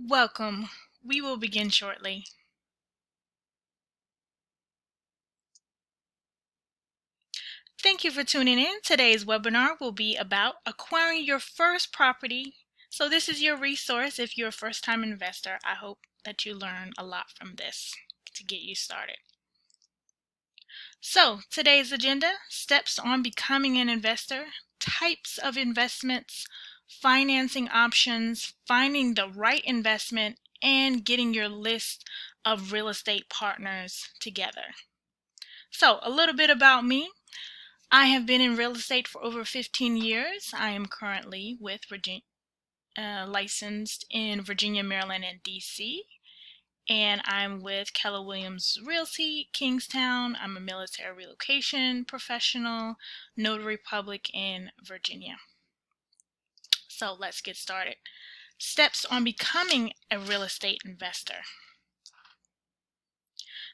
Welcome. We will begin shortly. Thank you for tuning in. Today's webinar will be about acquiring your first property. So this is your resource if you're a first-time investor. I hope that you learn a lot from this to get you started. So today's agenda: steps on becoming an investor, types of investments, financing options, finding the right investment, and getting your list of real estate partners together. So a little bit about me. I have been in real estate for over 15 years. I am currently with licensed in Virginia, Maryland, and DC. And I'm with Keller Williams Realty, Kingstown. I'm a military relocation professional, notary public in Virginia. So let's get started. Steps on becoming a real estate investor.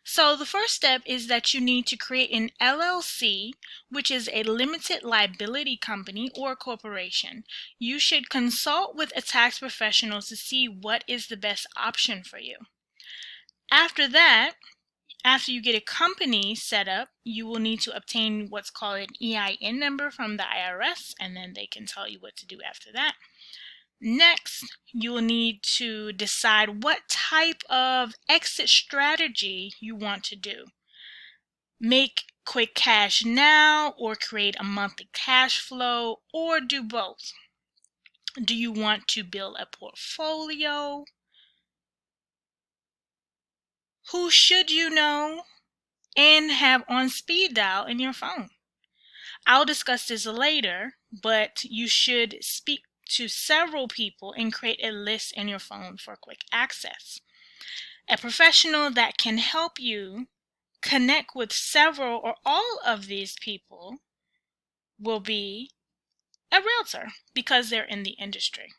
So the first step is that you need to create an LLC, which is a limited liability company or corporation. You should consult with a tax professional to see what is the best option for you. After that, after you get a company set up, you will need to obtain what's called an EIN number from the IRS, and then they can tell you what to do after that. Next, you will need to decide what type of exit strategy you want to do. Make quick cash now, or create a monthly cash flow, or do both. Do you want to build a portfolio? Who should you know and have on speed dial in your phone? I'll discuss this later, but you should speak to several people and create a list in your phone for quick access. A professional that can help you connect with several or all of these people will be a realtor because they're in the industry.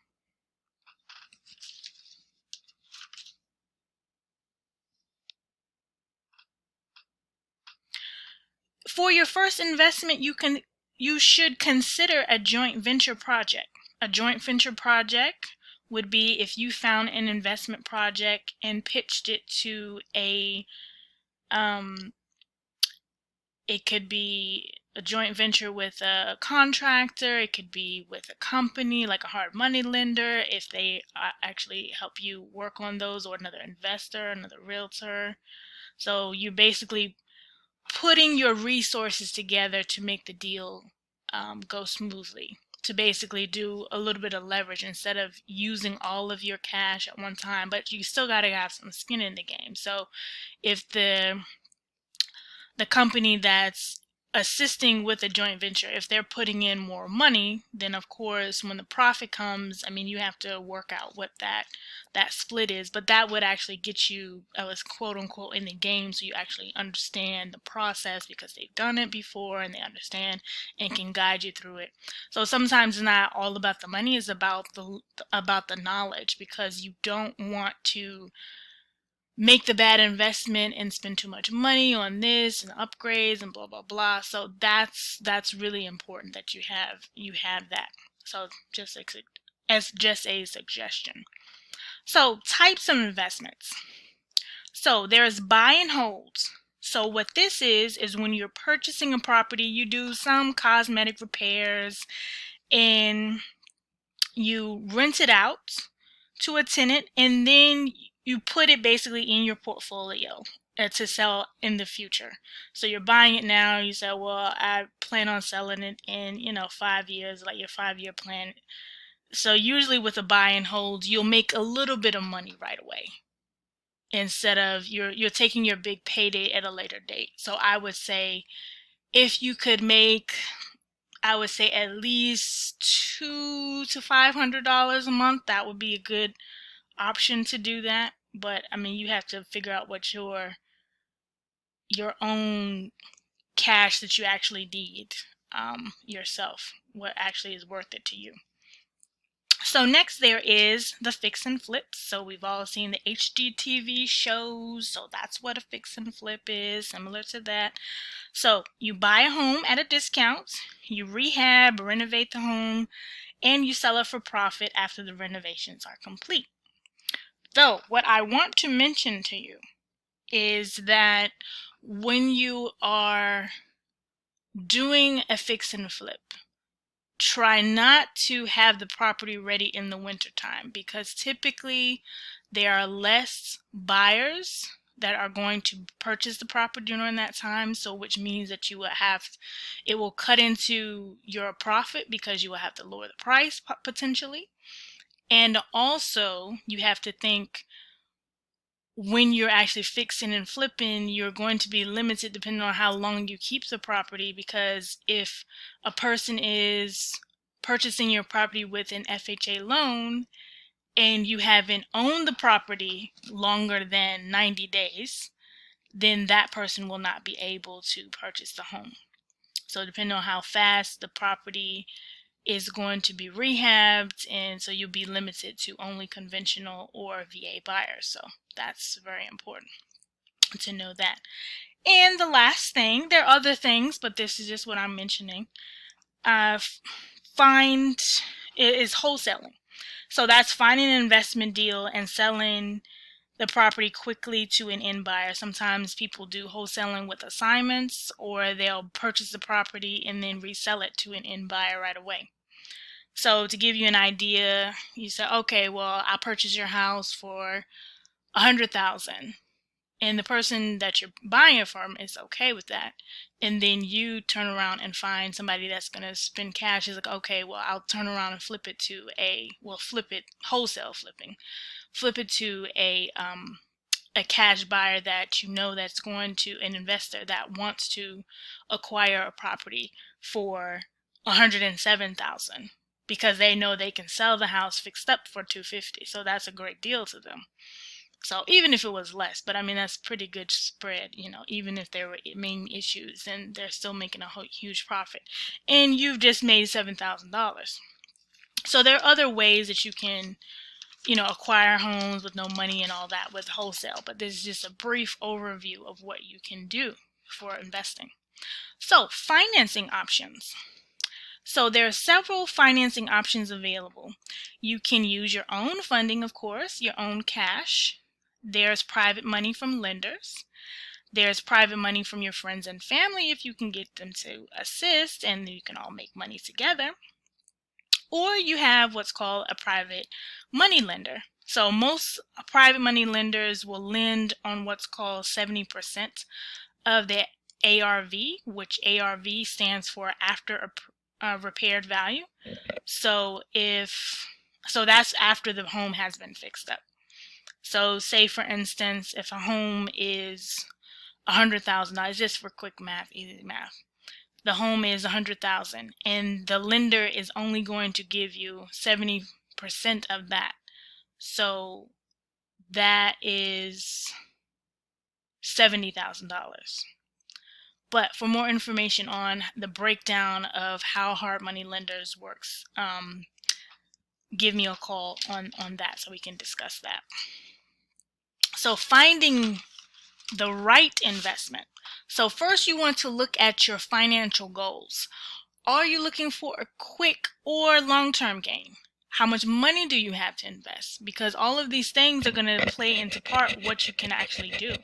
For your first investment, you should consider a joint venture project. A joint venture project would be if you found an investment project and pitched it to it could be a joint venture with a contractor, it could be with a company like a hard money lender if they actually help you work on those, or another investor, another realtor. So you're basically putting your resources together to make the deal go smoothly, to basically do a little bit of leverage instead of using all of your cash at one time, but you still got to have some skin in the game. So if the company that's assisting with a joint venture, if they're putting in more money, then of course when the profit comes, I mean, you have to work out what that split is, but that would actually get you, quote unquote, in the game, so you actually understand the process because they've done it before and they understand and can guide you through it. So sometimes it's not all about the money, it's about the knowledge, because you don't want to make the bad investment and spend too much money on this and upgrades and blah blah blah. So that's really important that you have that. So just a suggestion. So types of investments. So there's buy and holds. So what this is when you're purchasing a property, you do some cosmetic repairs and you rent it out to a tenant, and then you put it basically in your portfolio to sell in the future. So you're buying it now, you say, well, I plan on selling it in 5 years, like your 5-year plan. So usually with a buy and hold, you'll make a little bit of money right away instead of you're taking your big payday at a later date. So I would say if you could make, I would say at least $200 to $500 a month, that would be a good option to do that. But I mean, you have to figure out what your own cash that you actually need yourself, what actually is worth it to you. So next there is the fix and flips. So we've all seen the HGTV shows, so that's what a fix and flip is, similar to that. So you buy a home at a discount, you rehab, renovate the home, and you sell it for profit after the renovations are complete. Though, what I want to mention to you is that when you are doing a fix and flip, try not to have the property ready in the wintertime, because typically there are less buyers that are going to purchase the property during that time. So which means that it will cut into your profit because you will have to lower the price potentially. And also you have to think, when you're actually fixing and flipping, you're going to be limited depending on how long you keep the property, because if a person is purchasing your property with an FHA loan and you haven't owned the property longer than 90 days, then that person will not be able to purchase the home. So depending on how fast the property is going to be rehabbed, and so you'll be limited to only conventional or VA buyers. So that's very important to know that. And the last thing, there are other things, but this is just what I'm mentioning. Find is wholesaling. So that's finding an investment deal and selling the property quickly to an end buyer. Sometimes people do wholesaling with assignments, or they'll purchase the property and then resell it to an end buyer right away. So to give you an idea, you say, okay, well, I purchased your house for $100,000, and the person that you're buying it from is okay with that. And then you turn around and find somebody that's going to spend cash. Is like, okay, well, I'll turn around and flip it to wholesale flipping. Flip it to a cash buyer that you know that's going to, an investor that wants to acquire a property for $107,000, because they know they can sell the house fixed up for $250,000. So that's a great deal to them. So even if it was less, but I mean, that's pretty good spread, even if there were main issues, and they're still making a huge profit. And you've just made $7,000. So there are other ways that you can, acquire homes with no money and all that with wholesale. But this is just a brief overview of what you can do for investing. So financing options. So there are several financing options available. You can use your own funding, of course, your own cash. There's private money from lenders. There's private money from your friends and family if you can get them to assist, and you can all make money together. Or you have what's called a private money lender. So most private money lenders will lend on what's called 70% of the ARV, which ARV stands for after repaired value. So that's after the home has been fixed up. So say for instance, if a home is $100,000, just for quick math, easy math, the home is $100,000, and the lender is only going to give you 70% of that. So that is $70,000. But for more information on the breakdown of how hard money lenders works, give me a call on that so we can discuss that. So finding the right investment. So first you want to look at your financial goals. Are you looking for a quick or long-term gain? How much money do you have to invest? Because all of these things are going to play into part what you can actually do.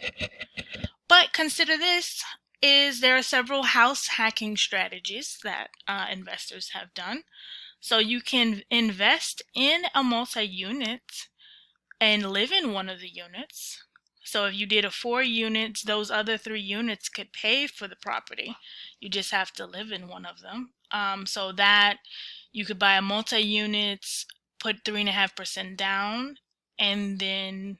But consider this, there are several house hacking strategies that investors have done. So you can invest in a multi-unit and live in one of the units. So if you did a 4 units, those other 3 units could pay for the property. You just have to live in one of them. So that you could buy a multi-unit, put 3.5% down, and then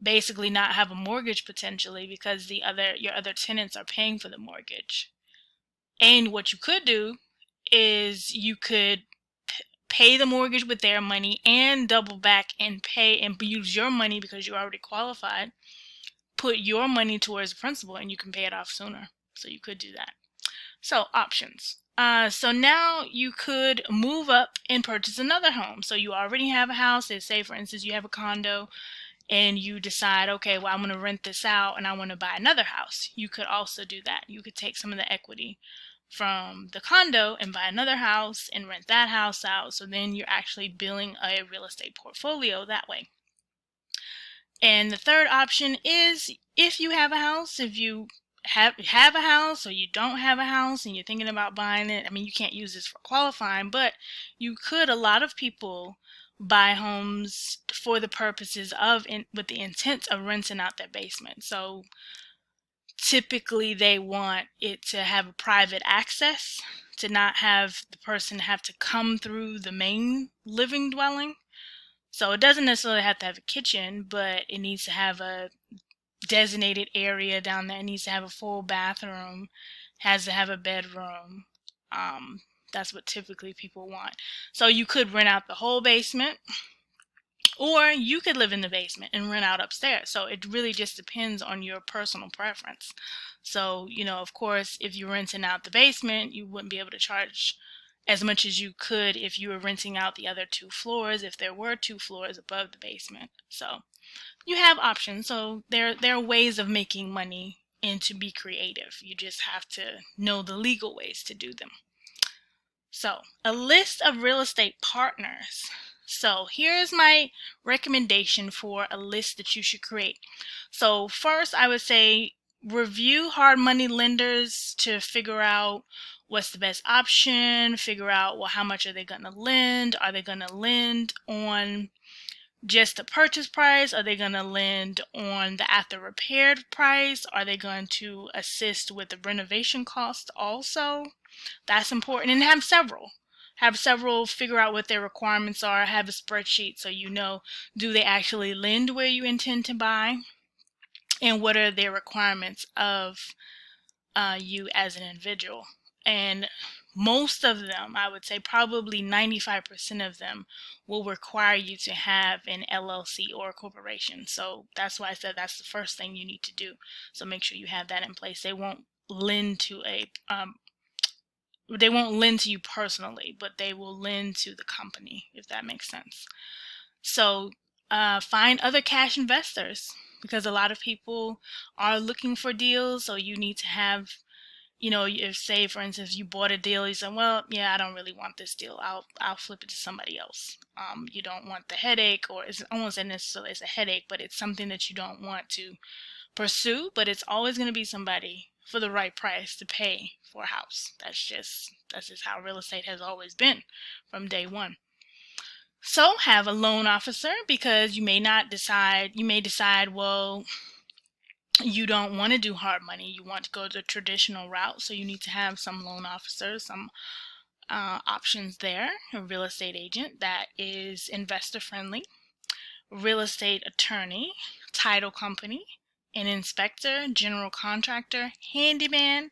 basically not have a mortgage potentially, because your other tenants are paying for the mortgage. And what you could do is you could pay the mortgage with their money and double back and pay and use your money, because you're already qualified. Put your money towards the principal and you can pay it off sooner. So you could do that. So options. So now you could move up and purchase another home. So you already have a house. Let's say, for instance, you have a condo and you decide, okay, well, I'm going to rent this out and I want to buy another house. You could also do that. You could take some of the equity from the condo and buy another house and rent that house out. So then you're actually building a real estate portfolio that way. And the third option is if you have a house, if you have a house or you don't have a house and you're thinking about buying it. I mean, you can't use this for qualifying, but you could. A lot of people buy homes for the purposes of with the intent of renting out their basement. So typically they want it to have a private access, to not have the person have to come through the main living dwelling. So it doesn't necessarily have to have a kitchen, but it needs to have a designated area down there. It needs to have a full bathroom, has to have a bedroom. That's what typically people want. So you could rent out the whole basement, or you could live in the basement and rent out upstairs. So it really just depends on your personal preference. So, of course, if you're renting out the basement, you wouldn't be able to charge as much as you could if you were renting out the other 2 floors, if there were 2 floors above the basement. So you have options. So there are ways of making money and to be creative. You just have to know the legal ways to do them. So a list of real estate partners. So here's my recommendation for a list that you should create. So first, I would say review hard money lenders to figure out what's the best option, figure out, well, how much are they going to lend? Are they going to lend on just the purchase price? Are they going to lend on the after repaired price? Are they going to assist with the renovation cost also? That's important. And have several, figure out what their requirements are, have a spreadsheet so you know, do they actually lend where you intend to buy, and what are their requirements of you as an individual. And most of them, I would say probably 95% of them, will require you to have an LLC or a corporation. So that's why I said that's the first thing you need to do. So make sure you have that in place. They won't lend to you personally, but they will lend to the company, if that makes sense. So find other cash investors, because a lot of people are looking for deals. So you need to have, if, say, for instance, you bought a deal, you said, well, yeah, I don't really want this deal. I'll flip it to somebody else. You don't want the headache, or it's almost necessarily it's a headache, but it's something that you don't want to pursue. But it's always going to be somebody for the right price to pay for a house. That's just how real estate has always been from day one. So have a loan officer, because you may decide, well, you don't want to do hard money. You want to go the traditional route. So you need to have some loan officers, some options there. A real estate agent that is investor friendly, real estate attorney, title company, an inspector, general contractor, handyman,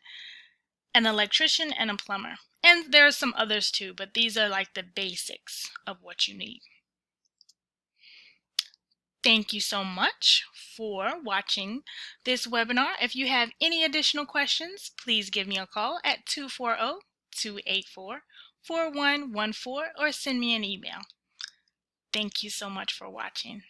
an electrician, and a plumber. And there are some others too, but these are like the basics of what you need. Thank you so much for watching this webinar. If you have any additional questions, please give me a call at 240-284-4114 or send me an email. Thank you so much for watching.